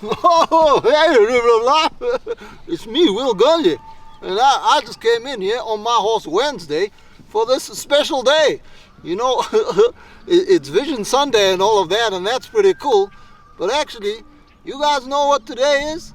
Oh, hey, it's me, Will Gundy. And I just came in here on my horse Wednesday for this special day. You know, it's Vision Sunday and all of that, and that's pretty cool. But actually, you guys know what today is?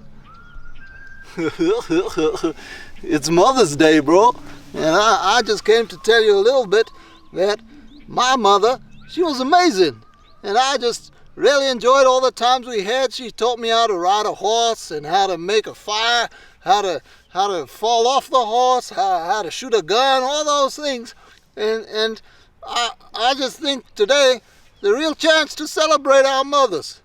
It's Mother's Day, bro. And I just came to tell you a little bit that my mother, she was amazing. And I just really enjoyed all the times we had. She taught me how to ride a horse and how to make a fire, how to fall off the horse, how to shoot a gun, all those things. And I just think today the real chance to celebrate our mothers.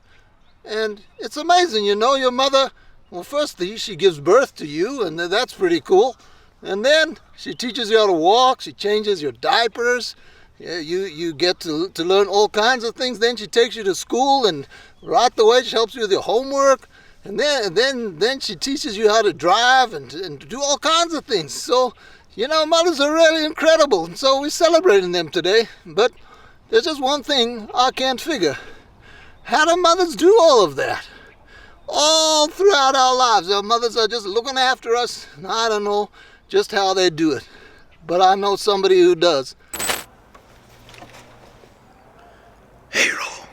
And it's amazing, you know, your mother, well, firstly, she gives birth to you, and that's pretty cool. And then she teaches you how to walk, she changes your diapers. Yeah, you get to learn all kinds of things. Then she takes you to school, and right the way she helps you with your homework. And then she teaches you how to drive and do all kinds of things. So, you know, mothers are really incredible. And so we're celebrating them today. But there's just one thing I can't figure. How do mothers do all of that? All throughout our lives, our mothers are just looking after us. And I don't know just how they do it. But I know somebody who does. Hey, ROL.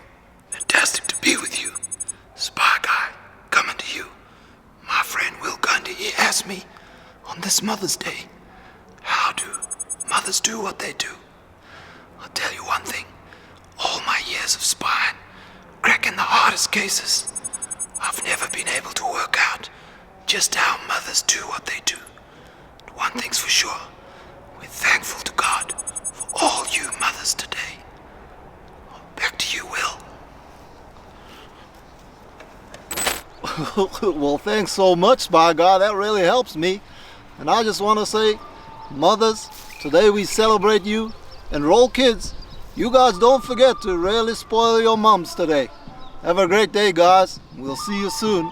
Fantastic to be with you. Spy guy, coming to you. My friend Will Gundy, he asked me, on this Mother's Day, how do mothers do what they do? I'll tell you one thing. All my years of spying, cracking the hardest cases, I've never been able to work out just how mothers do what they do. But one thing's for sure, we're thankful to God for all you mothers today. Back to you, Will. Well, thanks so much, Spy Guy. That really helps me. And I just want to say, mothers, today we celebrate you. And ROL kids, you guys don't forget to really spoil your moms today. Have a great day, guys. We'll see you soon.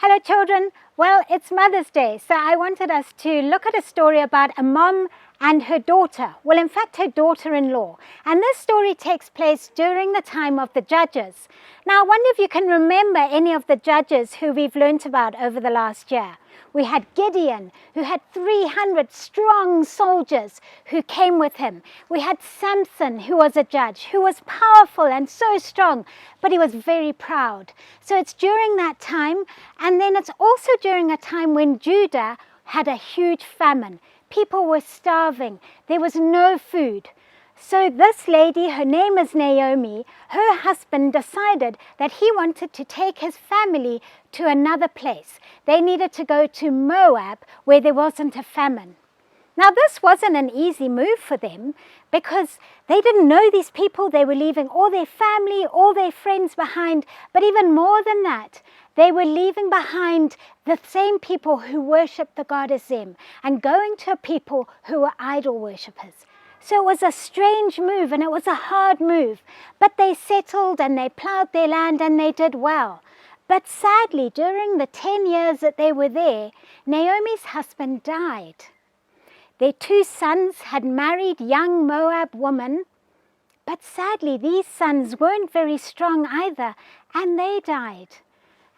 Hello children, well it's Mother's Day, so I wanted us to look at a story about a mom and her daughter, well in fact her daughter-in-law, and this story takes place during the time of the judges. Now I wonder if you can remember any of the judges who we've learnt about over the last year. We had Gideon, who had 300 strong soldiers who came with him. We had Samson, who was a judge, who was powerful and so strong, but he was very proud. So it's during that time, and then it's also during a time when Judah had a huge famine. People were starving. There was no food. So this lady, her name is Naomi, her husband decided that he wanted to take his family to another place. They needed to go to Moab where there wasn't a famine. Now this wasn't an easy move for them because they didn't know these people. They were leaving all their family, all their friends behind, but even more than that, they were leaving behind the same people who worshipped the goddess Zem and going to a people who were idol worshippers. So it was a strange move and it was a hard move, but they settled and they plowed their land and they did well. But sadly, during the 10 years that they were there, Naomi's husband died. Their 2 sons had married young Moab women, but sadly these sons weren't very strong either, and they died.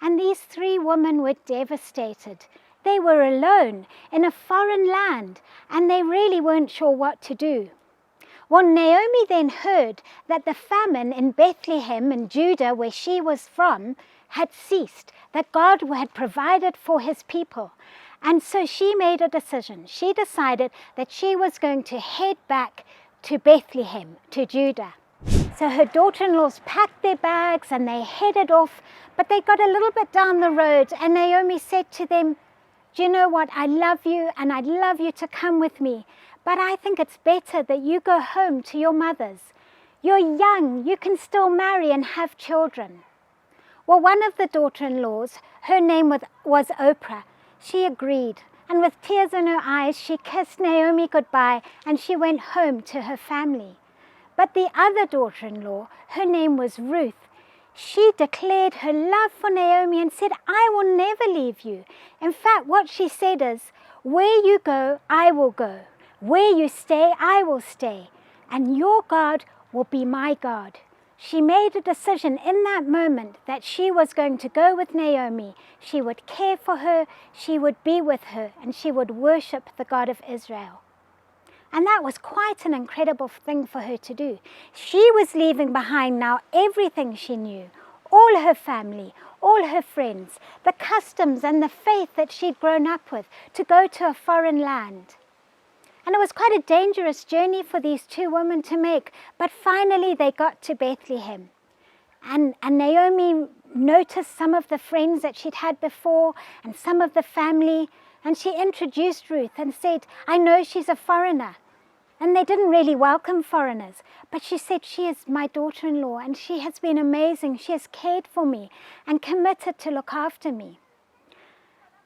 And these 3 women were devastated. They were alone in a foreign land, and they really weren't sure what to do. Well, Naomi then heard that the famine in Bethlehem in Judah, where she was from, had ceased, that God had provided for his people. And so she made a decision. She decided that she was going to head back to Bethlehem, to Judah. So her daughter-in-laws packed their bags and they headed off, but they got a little bit down the road and Naomi said to them, "Do you know what? I love you and I'd love you to come with me, but I think it's better that you go home to your mothers. You're young, you can still marry and have children." Well, one of the daughter-in-laws, her name was Oprah, she agreed. And with tears in her eyes, she kissed Naomi goodbye and she went home to her family. But the other daughter-in-law, her name was Ruth, she declared her love for Naomi and said, I will never leave you. In fact, what she said is, where you go, I will go. Where you stay, I will stay. And your God will be my God. She made a decision in that moment that she was going to go with Naomi. She would care for her, she would be with her, and she would worship the God of Israel. And that was quite an incredible thing for her to do. She was leaving behind now everything she knew, all her family, all her friends, the customs and the faith that she'd grown up with, to go to a foreign land. And it was quite a dangerous journey for these two women to make, but finally they got to Bethlehem. And Naomi noticed some of the friends that she'd had before and some of the family, and she introduced Ruth and said, I know she's a foreigner. And they didn't really welcome foreigners, but she said, she is my daughter-in-law and she has been amazing. She has cared for me and committed to look after me.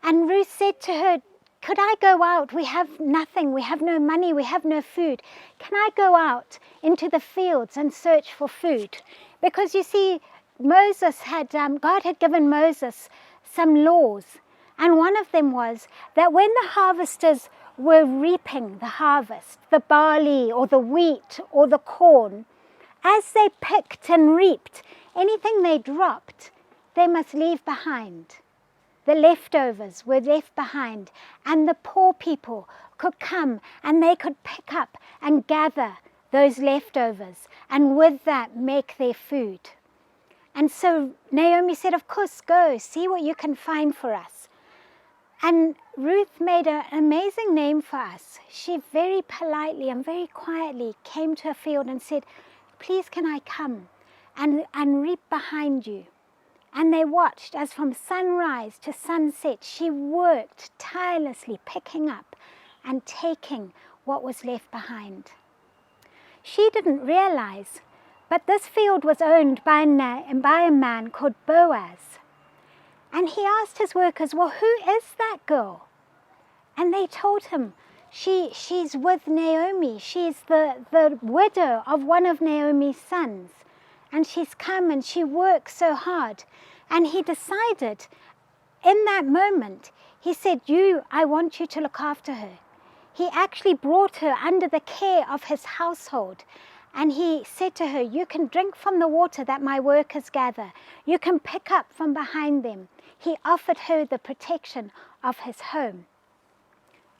And Ruth said to her, could I go out? We have nothing. We have no money. We have no food. Can I go out into the fields and search for food? Because you see, God had given Moses some laws. And one of them was that when the harvesters were reaping the harvest, the barley or the wheat or the corn, as they picked and reaped, anything they dropped, they must leave behind. The leftovers were left behind, and the poor people could come and they could pick up and gather those leftovers and with that make their food. And so Naomi said, of course, go, see what you can find for us. And Ruth made an amazing name for us. She very politely and very quietly came to a field and said, please can I come and reap behind you? And they watched as from sunrise to sunset she worked tirelessly, picking up and taking what was left behind. She didn't realize, but this field was owned by a man called Boaz. And he asked his workers, well, who is that girl? And they told him, she's with Naomi. She's the widow of one of Naomi's sons. And she's come and she works so hard. And he decided in that moment, he said, I want you to look after her. He actually brought her under the care of his household. And he said to her, you can drink from the water that my workers gather. You can pick up from behind them. He offered her the protection of his home.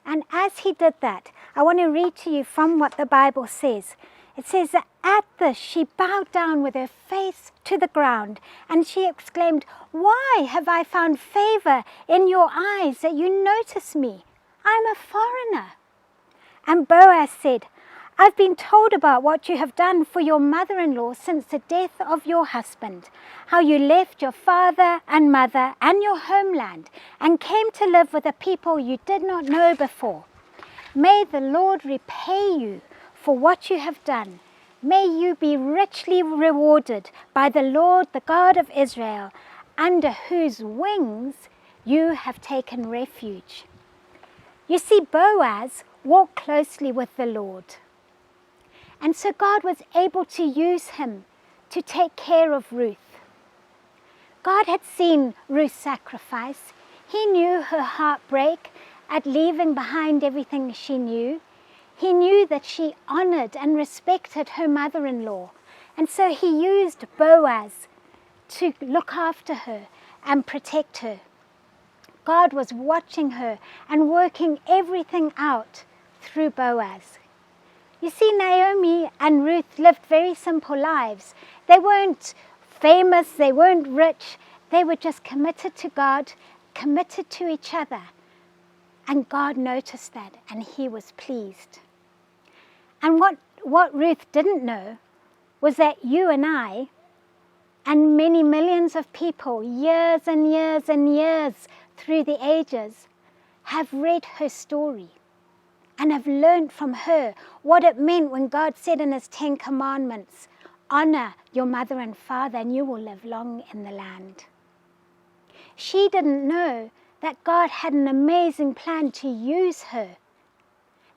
And as he did that, I want to read to you from what the Bible says. It says that at this she bowed down with her face to the ground, and she exclaimed, why have I found favor in your eyes that you notice me? I'm a foreigner. And Boaz said, I've been told about what you have done for your mother-in-law since the death of your husband, how you left your father and mother and your homeland and came to live with a people you did not know before. May the Lord repay you for what you have done. May you be richly rewarded by the Lord, the God of Israel, under whose wings you have taken refuge. You see, Boaz walked closely with the Lord. And so God was able to use him to take care of Ruth. God had seen Ruth's sacrifice. He knew her heartbreak at leaving behind everything she knew. He knew that she honored and respected her mother-in-law. And so he used Boaz to look after her and protect her. God was watching her and working everything out through Boaz. You see, Naomi and Ruth lived very simple lives. They weren't famous, they weren't rich. They were just committed to God, committed to each other. And God noticed that, and he was pleased. And what Ruth didn't know was that you and I, and many millions of people, years and years and years through the ages, have read her story and have learned from her what it meant when God said in his 10 commandments, honor your mother and father and you will live long in the land. She didn't know that God had an amazing plan to use her.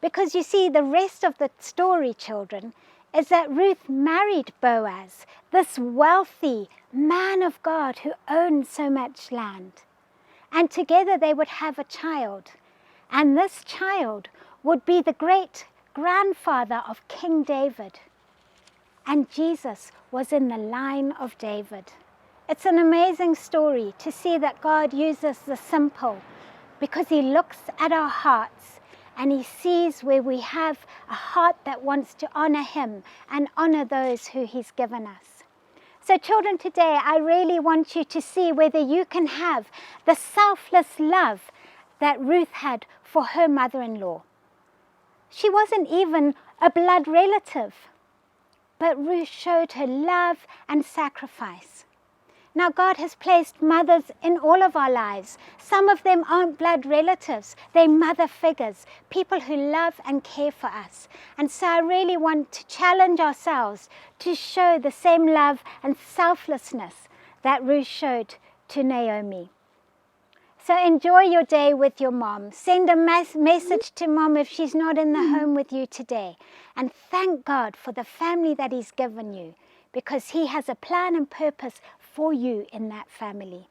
Because you see, the rest of the story, children, is that Ruth married Boaz, this wealthy man of God who owned so much land. And together they would have a child. And this child would be the great grandfather of King David. And Jesus was in the line of David. It's an amazing story to see that God uses the simple, because he looks at our hearts and he sees where we have a heart that wants to honor him and honor those who he's given us. So children, today I really want you to see whether you can have the selfless love that Ruth had for her mother-in-law. She wasn't even a blood relative, but Ruth showed her love and sacrifice. Now God has placed mothers in all of our lives. Some of them aren't blood relatives, they're mother figures, people who love and care for us. And so I really want to challenge ourselves to show the same love and selflessness that Ruth showed to Naomi. So enjoy your day with your mom. Send a message to mom if she's not in the home with you today. And thank God for the family that he's given you, because he has a plan and purpose for you in that family.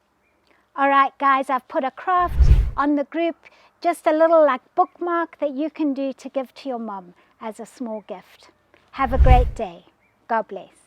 All right, guys, I've put a craft on the group, just a little like bookmark that you can do to give to your mom as a small gift. Have a great day. God bless.